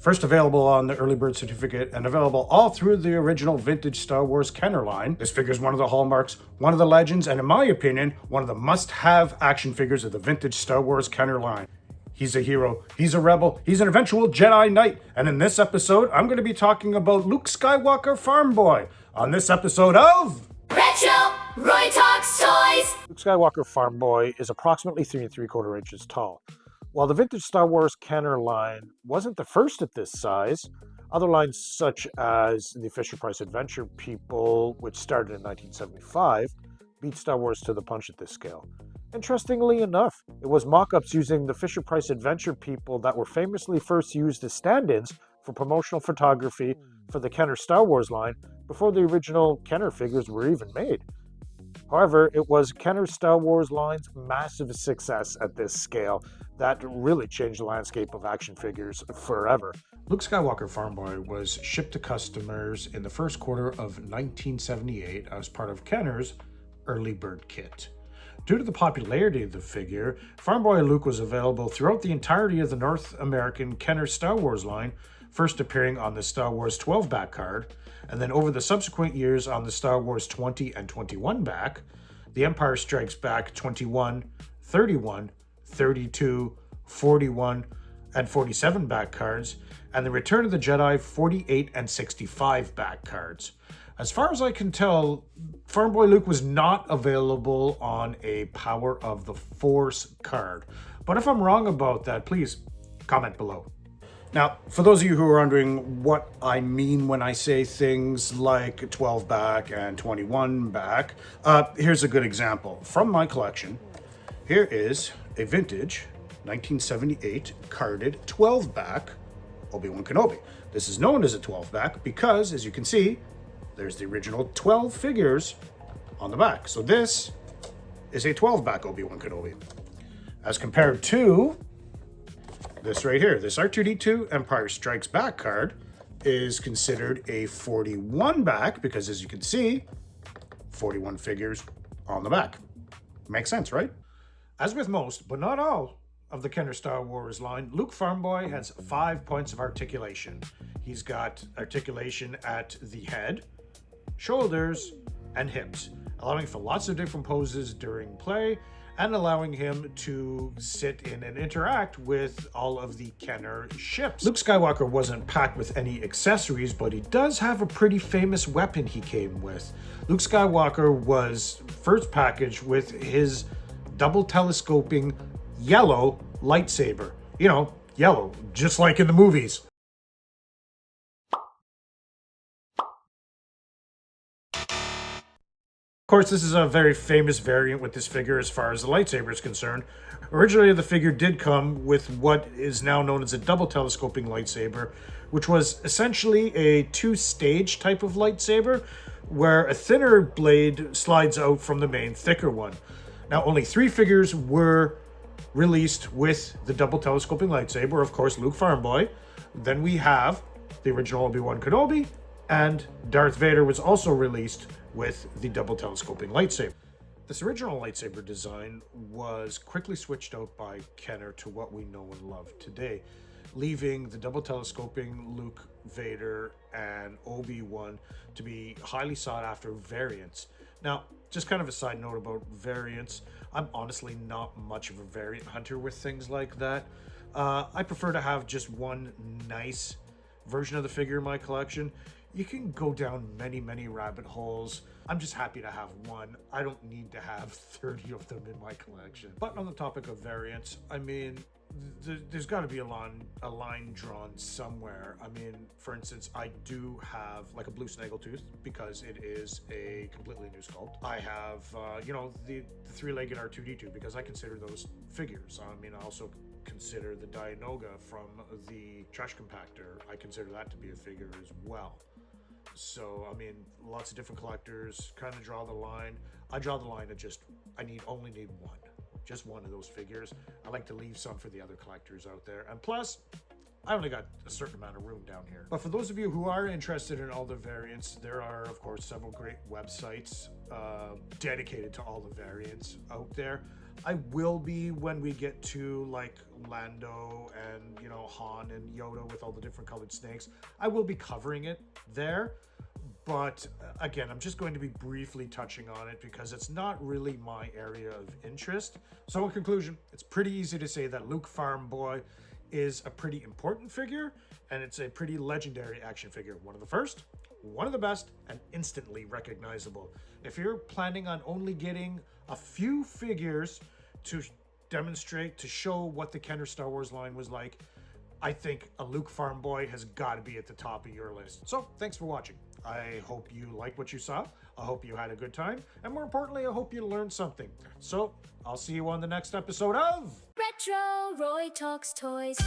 First available on the early bird certificate and available all through the original vintage Star Wars Kenner line. This figure is one of the hallmarks, one of the legends, and in my opinion, one of the must-have action figures of the vintage Star Wars Kenner line. He's a hero, he's a rebel, he's an eventual Jedi Knight, and in this episode, I'm going to be talking about Luke Skywalker Farmboy on this episode of Retro Roy Talks Toys. Luke Skywalker Farmboy is approximately 3 3/4 inches tall. While the vintage Star Wars Kenner line wasn't the first at this size, other lines such as the Fisher-Price Adventure People, which started in 1975, beat Star Wars to the punch at this scale. Interestingly enough, it was mock-ups using the Fisher-Price Adventure People that were famously first used as stand-ins for promotional photography for the Kenner Star Wars line before the original Kenner figures were even made. However, it was Kenner Star Wars line's massive success at this scale that really changed the landscape of action figures forever. Luke Skywalker Farmboy was shipped to customers in the first quarter of 1978 as part of Kenner's early bird kit. Due to the popularity of the figure, Farmboy Luke was available throughout the entirety of the North American Kenner Star Wars line, first appearing on the Star Wars 12 back card, and then over the subsequent years on the Star Wars 20 and 21 back, the Empire Strikes Back 21, 31, 32, 41, and 47 back cards, and the Return of the Jedi 48 and 65 back cards. As far as I can tell, Farmboy Luke was not available on a Power of the Force card. But if I'm wrong about that, please comment below. Now, for those of you who are wondering what I mean when I say things like 12 back and 21 back, here's a good example. From my collection, here is a vintage 1978 carded 12 back Obi-Wan Kenobi. This is known as a 12 back because, as you can see, there's the original 12 figures on the back. So this is a 12 back Obi-Wan Kenobi. As compared to this right here, this R2-D2 Empire Strikes Back card is considered a 41 back because, as you can see, 41 figures on the back. Makes sense, right? As with most, but not all, of the Kenner Star Wars line, Luke Farmboy has 5 points of articulation. He's got articulation at the head, shoulders, and hips, allowing for lots of different poses during play and allowing him to sit in and interact with all of the Kenner ships. Luke Skywalker wasn't packed with any accessories, but he does have a pretty famous weapon he came with. Luke Skywalker was first packaged with his double telescoping yellow lightsaber. You know, yellow, just like in the movies. Of course, this is a very famous variant with this figure as far as the lightsaber is concerned. Originally, the figure did come with what is now known as a double telescoping lightsaber, which was essentially a two-stage type of lightsaber, where a thinner blade slides out from the main thicker one. Now, only 3 figures were released with the double telescoping lightsaber, of course, Luke Farmboy. Then we have the original Obi-Wan Kenobi, and Darth Vader was also released with the double telescoping lightsaber. This original lightsaber design was quickly switched out by Kenner to what we know and love today, leaving the double telescoping Luke, Vader, and Obi-Wan to be highly sought after variants. Now, just kind of a side note about variants, I'm honestly not much of a variant hunter with things like that. I prefer to have just one nice version of the figure in my collection. You can go down many rabbit holes. I'm just happy to have one. I don't need to have 30 of them in my collection. But on the topic of variants, I mean, there's got to be a line drawn somewhere. I mean, for instance, I do have like a blue snaggletooth because it is a completely new sculpt. I have, the 3-legged R2-D2 because I consider those figures. I mean, I also consider the Dianoga from the trash compactor. I consider that to be a figure as well. So, I mean, lots of different collectors kind of draw the line. I draw the line at only need one. Just one of those figures. I like to leave some for the other collectors out there. And plus, I only got a certain amount of room down here. But for those of you who are interested in all the variants, there are, of course, several great websites dedicated to all the variants out there. I will be, when we get to like Lando and, you know, Han and Yoda with all the different colored snakes, I will be covering it there. But again, I'm just going to be briefly touching on it because it's not really my area of interest. So in conclusion, it's pretty easy to say that Luke Farmboy is a pretty important figure, and it's a pretty legendary action figure. One of the first, one of the best, and instantly recognizable. If you're planning on only getting a few figures to demonstrate, to show what the Kenner Star Wars line was like, I think a Luke Farmboy has got to be at the top of your list. So thanks for watching. I hope you liked what you saw. I hope you had a good time. And more importantly, I hope you learned something. So I'll see you on the next episode of Retro Roy Talks Toys.